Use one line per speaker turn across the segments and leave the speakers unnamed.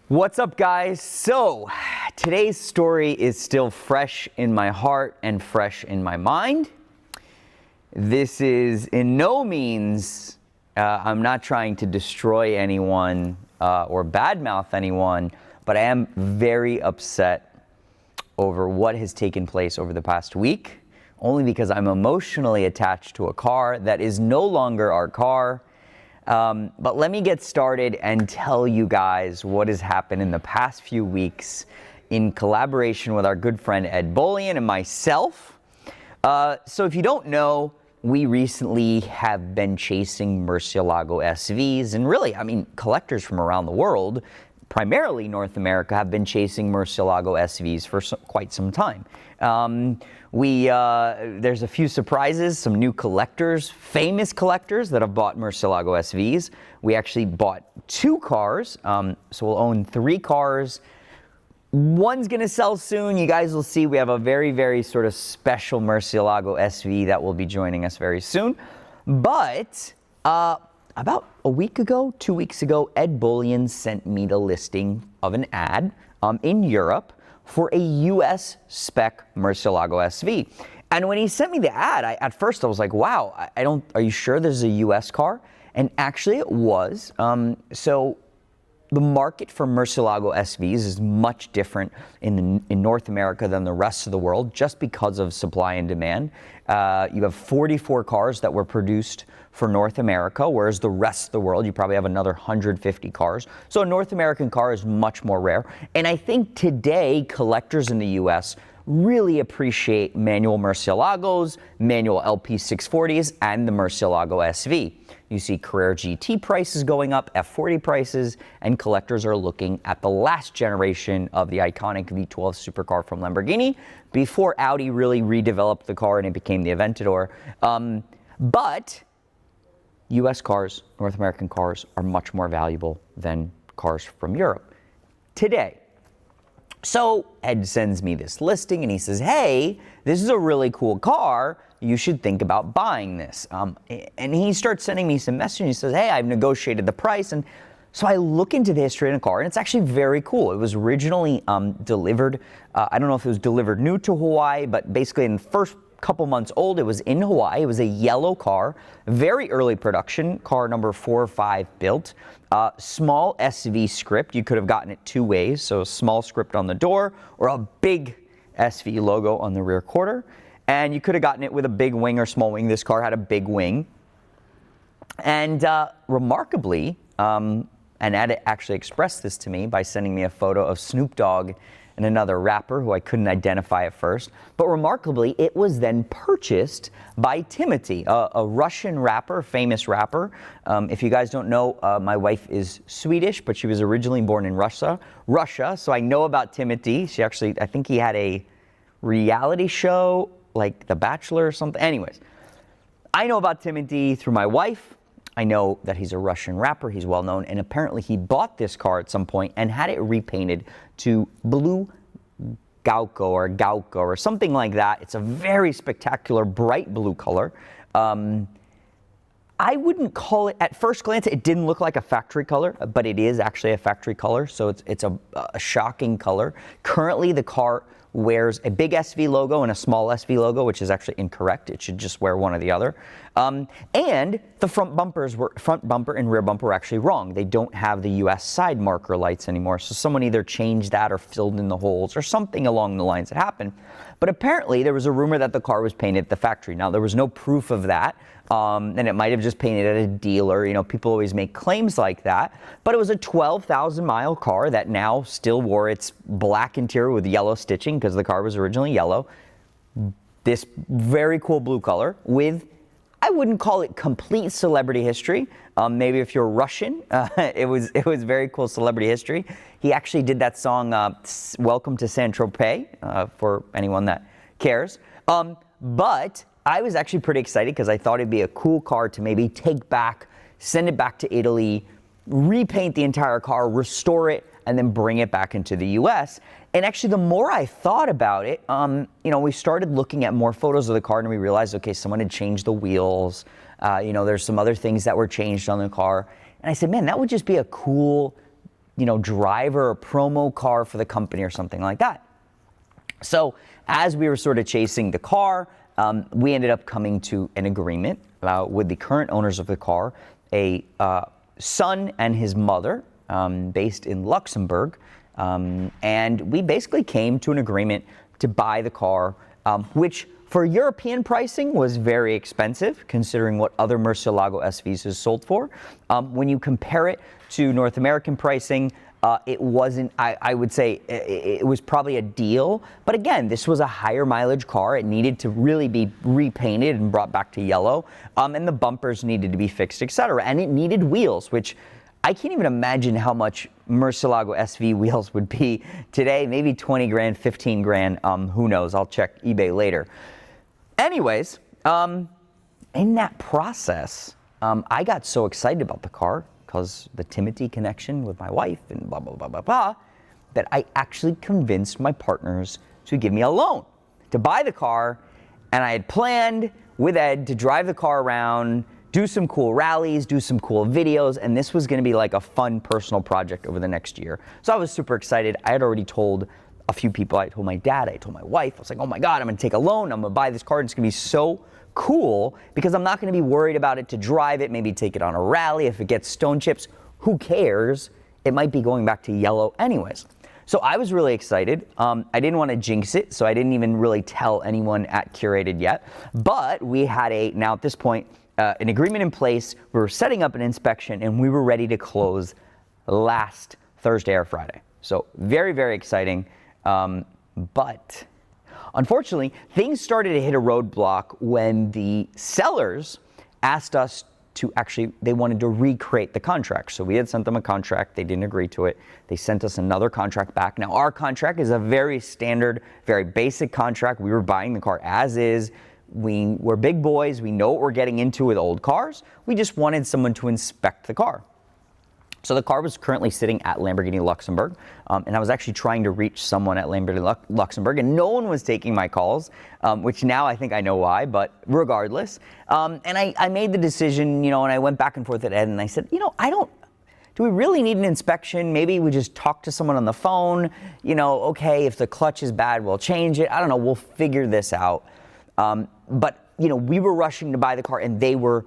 What's up, guys? So today's story is still fresh in my heart and fresh in my mind. This is in no means, I'm not trying to destroy anyone or badmouth anyone, but I am very upset over what has taken place over the past week, only because I'm emotionally attached to a car that is no longer our car. But let me get started and tell you guys what has happened in the past few weeks in collaboration with our good friend Ed Bullion and myself. So if you don't know, we recently have been chasing Murcielago SVs, and really, I mean, collectors from around the world, primarily North America, have been chasing Murcielago SVs for quite some time. There's a few surprises, some new collectors, famous collectors that have bought Murcielago SVs. We actually bought 2 cars, so we'll own 3 cars. One's gonna sell soon. You guys will see we have a very, very sort of special Murcielago SV that will be joining us very soon. But about a week ago, 2 weeks ago, Ed Bullion sent me the listing of an ad in Europe for a US spec Murcielago SV. And when he sent me the ad, at first I was like, wow, are you sure this is a US car? And actually it was. So the market for Murcielago SVs is much different in North America than the rest of the world, just because of supply and demand. You have 44 cars that were produced for North America, whereas the rest of the world, you probably have another 150 cars. So a North American car is much more rare. And I think today, collectors in the US really appreciate manual Murcielagos, manual LP640s, and the Murcielago SV. You see Carrera GT prices going up, F40 prices, and collectors are looking at the last generation of the iconic V12 supercar from Lamborghini before Audi really redeveloped the car and it became the Aventador. But US cars, North American cars, are much more valuable than cars from Europe today. So Ed sends me this listing and he says, hey, this is a really cool car. You should think about buying this. And he starts sending me some messages. He says, hey, I've negotiated the price. And so I look into the history of the car, and it's actually very cool. It was originally delivered, I don't know if it was delivered new to Hawaii, but basically in the first couple months old, it was in Hawaii. It was a yellow car, very early production, car number 4 or 5 built. Small SV script. You could have gotten it 2 ways, so a small script on the door or a big SV logo on the rear quarter. And you could have gotten it with a big wing or small wing. This car had a big wing. And remarkably, and Ed actually expressed this to me by sending me a photo of Snoop Dogg and another rapper who I couldn't identify at first. But remarkably, it was then purchased by Timothy, a Russian rapper, famous rapper. If you guys don't know, my wife is Swedish, but she was originally born in Russia. So I know about Timothy. She actually, I think he had a reality show, like The Bachelor or something. Anyways, I know about Timothy through my wife. I know that he's a Russian rapper, he's well known, and apparently he bought this car at some point and had it repainted to blue Gauco or something like that. It's a very spectacular, bright blue color. I wouldn't call it, at first glance, it didn't look like a factory color, but it is actually a factory color, so it's a shocking color. Currently, the car wears a big SV logo and a small SV logo, which is actually incorrect. It should just wear one or the other. And the front bumper and rear bumper were actually wrong. They don't have the US side marker lights anymore. So someone either changed that or filled in the holes or something along the lines that happened. But apparently there was a rumor that the car was painted at the factory. Now there was no proof of that. And it might have just painted at a dealer. You know, people always make claims like that. But it was a 12,000 mile car that now still wore its black interior with yellow stitching because the car was originally yellow. This very cool blue color with, I wouldn't call it complete celebrity history. Maybe if you're Russian, it was very cool celebrity history. He actually did that song, Welcome to Saint-Tropez, for anyone that cares. But I was actually pretty excited because I thought it'd be a cool car to maybe take back, send it back to Italy, repaint the entire car, restore it, and then bring it back into the US. And actually, the more I thought about it, we started looking at more photos of the car and we realized, okay, someone had changed the wheels. There's some other things that were changed on the car. And I said, man, that would just be a cool driver or promo car for the company or something like that. So as we were sort of chasing the car, we ended up coming to an agreement with the current owners of the car, a son and his mother, based in Luxembourg. And we basically came to an agreement to buy the car, which for European pricing was very expensive, considering what other Murcielago SVs is sold for. When you compare it to North American pricing, it wasn't, I would say it was probably a deal. But again, this was a higher mileage car. It needed to really be repainted and brought back to yellow. And the bumpers needed to be fixed, etc. And it needed wheels, which I can't even imagine how much Murcielago SV wheels would be today. Maybe 20 grand, 15 grand, who knows? I'll check eBay later. Anyways, in that process, I got so excited about the car because the Timothy connection with my wife and blah, blah, blah, blah, blah, that I actually convinced my partners to give me a loan to buy the car. And I had planned with Ed to drive the car around, do some cool rallies, do some cool videos, and this was going to be like a fun personal project over the next year. So I was super excited. I had already told a few people. I told my dad, I told my wife. I was like, oh my God, I'm going to take a loan. I'm going to buy this car. And it's going to be so cool because I'm not going to be worried about it to drive it, maybe take it on a rally. If it gets stone chips, who cares? It might be going back to yellow anyways. So I was really excited. I didn't want to jinx it, so I didn't even really tell anyone at Curated yet. But we had now at this point, an agreement in place. We were setting up an inspection and we were ready to close last Thursday or Friday. So very, very exciting. But unfortunately, things started to hit a roadblock when the sellers asked us to they wanted to recreate the contract. So we had sent them a contract. They didn't agree to it. They sent us another contract back. Now, our contract is a very standard, very basic contract. We were buying the car as is. We're big boys. We know what we're getting into with old cars. We just wanted someone to inspect the car. So the car was currently sitting at Lamborghini Luxembourg, and I was actually trying to reach someone at Lamborghini Luxembourg, and no one was taking my calls, which now I think I know why, but regardless. And I made the decision, and I went back and forth with Ed, and I said, do we really need an inspection? Maybe we just talk to someone on the phone, okay, if the clutch is bad, we'll change it. I don't know, we'll figure this out. But we were rushing to buy the car, and they were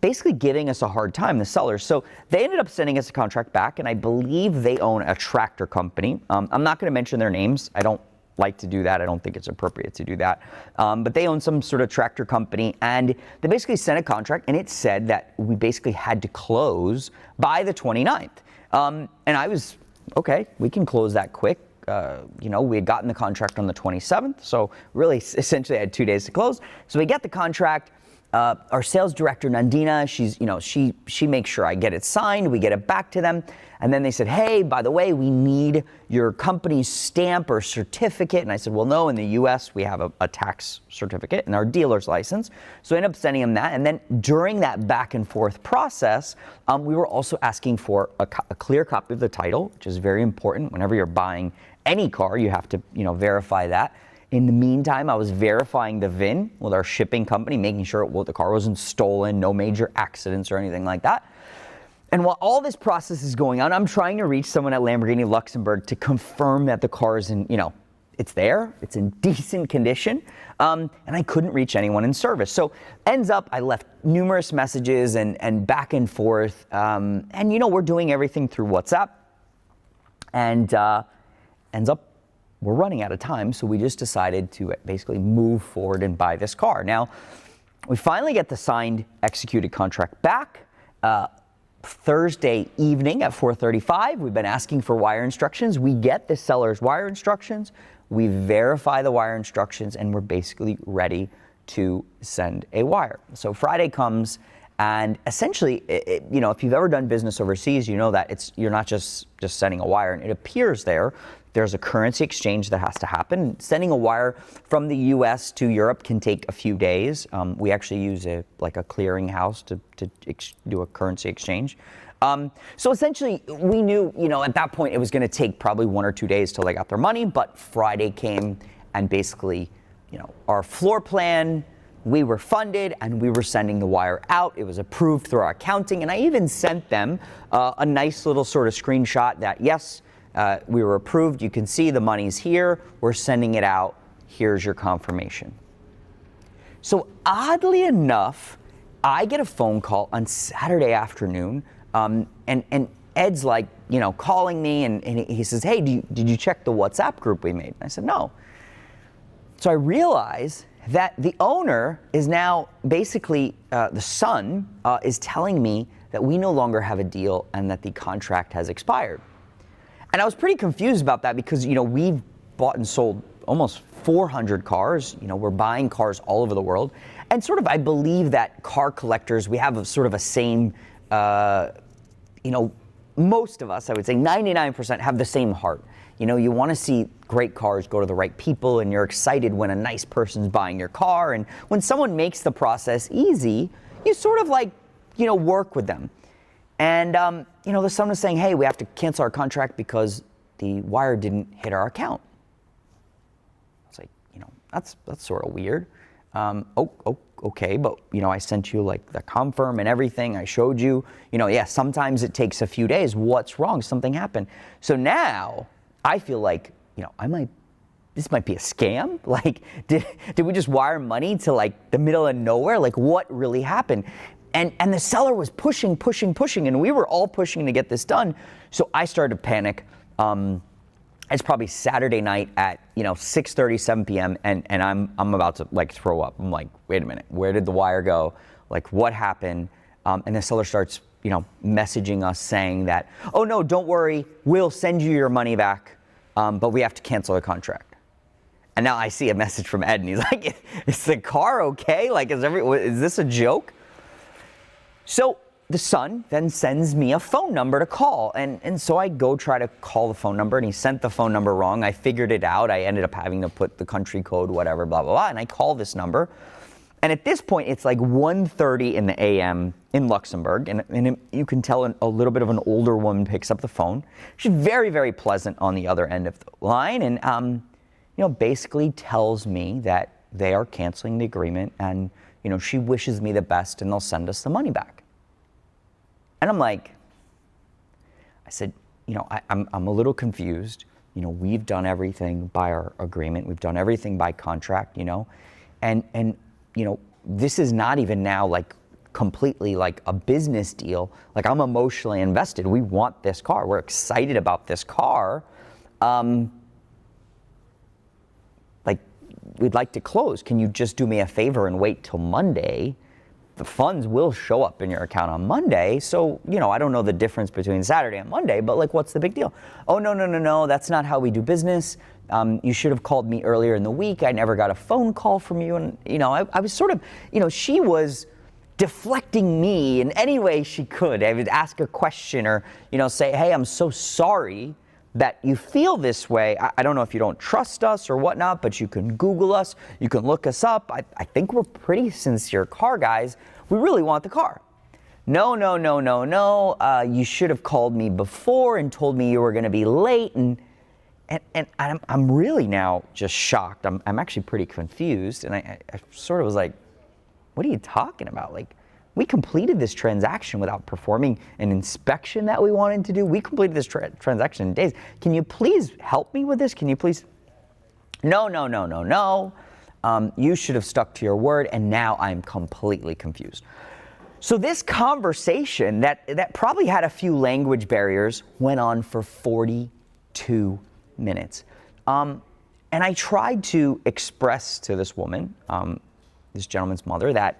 basically giving us a hard time, the sellers. So they ended up sending us a contract back, and I believe they own a tractor company. I'm not going to mention their names. I don't like to do that. I don't think it's appropriate to do that. But they own some sort of tractor company, and they basically sent a contract, and it said that we basically had to close by the 29th. And I was, okay, we can close that quick. We had gotten the contract on the 27th, so really essentially I had 2 days to close. So we get the contract. Our sales director, Nandina, she makes sure I get it signed. We get it back to them. And then they said, hey, by the way, we need your company's stamp or certificate. And I said, well, no, in the US, we have a tax certificate and our dealer's license. So I ended up sending them that. And then during that back and forth process, we were also asking for a clear copy of the title, which is very important. Whenever you're buying any car, you have to, verify that. In the meantime, I was verifying the VIN with our shipping company, making sure the car wasn't stolen, no major accidents or anything like that. And while all this process is going on, I'm trying to reach someone at Lamborghini Luxembourg to confirm that the car is it's there, it's in decent condition, and I couldn't reach anyone in service. So ends up, I left numerous messages and back and forth, and we're doing everything through WhatsApp, and ends up, we're running out of time, so we just decided to basically move forward and buy this car. Now, we finally get the signed, executed contract back Thursday evening at 4:35. We've been asking for wire instructions. We get the seller's wire instructions. We verify the wire instructions, and we're basically ready to send a wire. So Friday comes, and essentially, if you've ever done business overseas, you know that you're not just sending a wire, and it appears there's a currency exchange that has to happen. Sending a wire from the U.S. to Europe can take a few days. We actually use a clearing house to do a currency exchange. So essentially, we knew, at that point, it was going to take probably 1 or 2 days till they got their money. But Friday came, and basically, our floor plan, we were funded and we were sending the wire out. It was approved through our accounting, and I even sent them a nice little sort of screenshot that, yes, we were approved. You can see the money's here. We're sending it out. Here's your confirmation. So oddly enough, I get a phone call on Saturday afternoon, and Ed's like, calling me, and he says, hey, did you check the WhatsApp group we made? And I said, no. So I realize that the owner is now basically, the son is telling me that we no longer have a deal and that the contract has expired. And I was pretty confused about that because, we've bought and sold almost 400 cars. We're buying cars all over the world. And sort of, I believe that car collectors, we have sort of a same, most of us, I would say 99% have the same heart. You want to see great cars go to the right people, and you're excited when a nice person's buying your car. And when someone makes the process easy, you sort of work with them. And, the son was saying, hey, we have to cancel our contract because the wire didn't hit our account. I was like, that's sort of weird. Okay, but, I sent you the confirm and everything. I showed you, sometimes it takes a few days. What's wrong? Something happened. So now I feel like, this might be a scam. Did we just wire money to the middle of nowhere? What really happened? And the seller was pushing, and we were all pushing to get this done. So I started to panic. It's probably Saturday night at 6:30, 7 p.m. and I'm about to throw up. I'm like, wait a minute, where did the wire go? What happened? And the seller starts messaging us saying that, oh no, don't worry, we'll send you your money back, but we have to cancel the contract. And now I see a message from Ed, and he's like, is the car okay? Is this a joke? So the son then sends me a phone number to call, and so I go try to call the phone number, and he sent the phone number wrong. I figured it out. I ended up having to put the country code, whatever, blah, blah, blah, and I call this number. And at this point, it's 1:30 in the a.m. in Luxembourg, and you can tell a little bit of an older woman picks up the phone. She's very, very pleasant on the other end of the line, and basically tells me that they are canceling the agreement, and she wishes me the best, and they'll send us the money back. And I'm like, I said, I'm a little confused. We've done everything by our agreement. We've done everything by contract, and this is not even now completely a business deal. I'm emotionally invested. We want this car. We're excited about this car. We'd like to close. Can you just do me a favor and wait till Monday? The funds will show up in your account on Monday. So, I don't know the difference between Saturday and Monday, but what's the big deal? Oh, no, that's not how we do business. You should have called me earlier in the week. I never got a phone call from you. And, I was sort of, she was deflecting me in any way she could. I would ask a question or, say, hey, I'm so sorry that you feel this way. I don't know if you don't trust us or whatnot, but you can Google us. You can look us up. I think we're pretty sincere car guys. We really want the car. No. You should have called me before and told me you were going to be late. And I'm really now just shocked. I'm actually pretty confused. And I sort of was like, what are you talking about? We completed this transaction without performing an inspection that we wanted to do. We completed this transaction in days. Can you please help me with this? Can you please? No. You should have stuck to your word, and now I'm completely confused. So this conversation that probably had a few language barriers went on for 42 minutes. And I tried to express to this woman, this gentleman's mother, that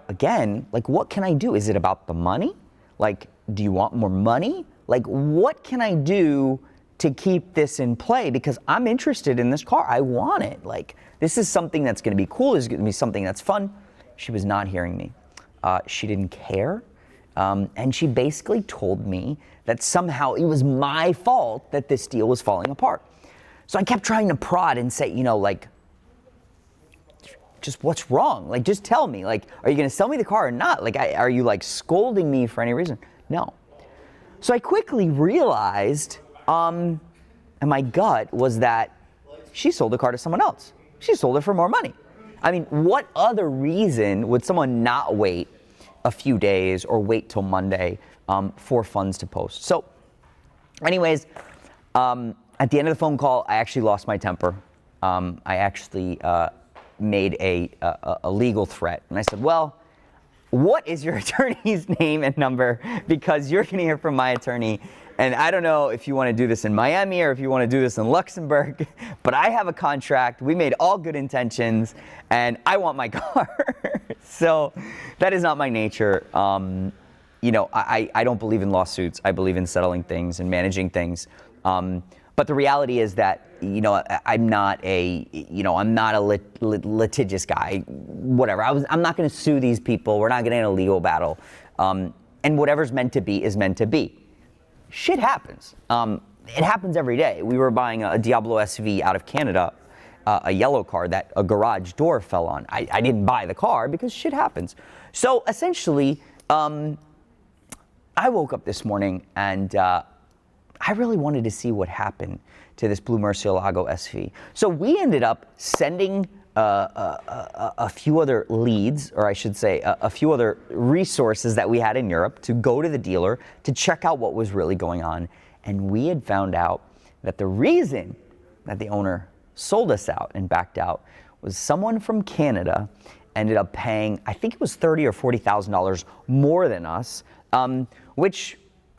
again, what can I do? Is it about the money? Do you want more money? What can I do to keep this in play? Because I'm interested in this car. I want it. This is something that's going to be cool. This is going to be something that's fun. She was not hearing me. She didn't care. And she basically told me that somehow it was my fault that this deal was falling apart. So I kept trying to prod and say, just what's wrong? Just tell me. Are you going to sell me the car or not? Are you scolding me for any reason? No. So I quickly realized, and my gut was that she sold the car to someone else. She sold it for more money. I mean, what other reason would someone not wait a few days or wait till Monday for funds to post? So anyways, at the end of the phone call, I actually lost my temper. I actually made a legal threat. And I said, well, what is your attorney's name and number? Because you're going to hear from my attorney. And I don't know if you want to do this in Miami or if you want to do this in Luxembourg, but I have a contract. We made all good intentions, and I want my car. So that is not my nature. You know, I don't believe in lawsuits. I believe in settling things and managing things. But the reality is that, you know, I'm not a litigious guy, whatever. I'm not going to sue these people. We're not getting in a legal battle. And whatever's meant to be is meant to be. Shit happens. It happens every day. We were buying a Diablo SV out of Canada, a yellow car that a garage door fell on. I didn't buy the car because shit happens. So essentially, I woke up this morning and I really wanted to see what happened to this blue Murcielago SV. So we ended up sending a few other leads, or I should say a few other resources that we had in Europe to go to the dealer to check out what was really going on. And we had found out that the reason that the owner sold us out and backed out was someone from Canada ended up paying, I think it was $30,000 or $40,000 more than us, which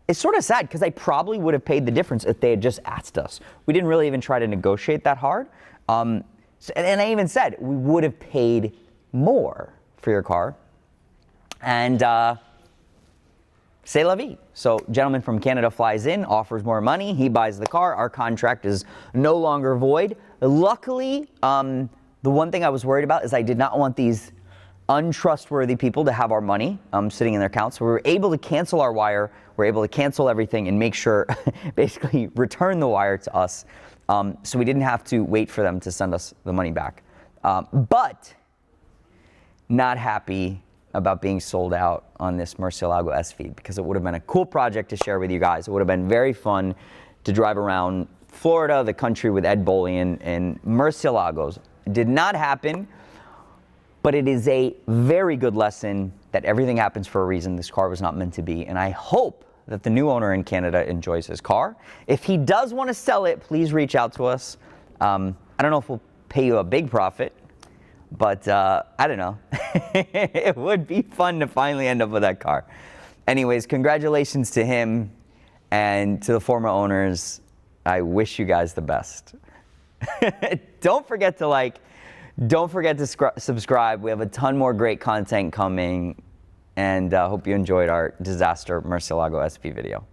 is sort of sad because I probably would have paid the difference if they had just asked us. We didn't really even try to negotiate that hard. And I even said, we would have paid more for your car. And c'est la vie. So gentleman from Canada flies in, offers more money, he buys the car, our contract is no longer void. Luckily, the one thing I was worried about is I did not want these untrustworthy people to have our money sitting in their accounts. So we were able to cancel our wire, we were able to cancel everything and make sure, basically return the wire to us. So we didn't have to wait for them to send us the money back. But not happy about being sold out on this Murcielago SV because it would have been a cool project to share with you guys. It would have been very fun to drive around Florida, the country with Ed Bolian and Murcielagos. It did not happen, but it is a very good lesson that everything happens for a reason. This car was not meant to be, and I hope that the new owner in Canada enjoys his car. If he does want to sell it, please reach out to us. I don't know if we'll pay you a big profit, but I don't know. It would be fun to finally end up with that car. Anyways, congratulations to him and to the former owners. I wish you guys the best. Don't forget to like, don't forget to subscribe. We have a ton more great content coming. And hope you enjoyed our disaster Murcielago SV video.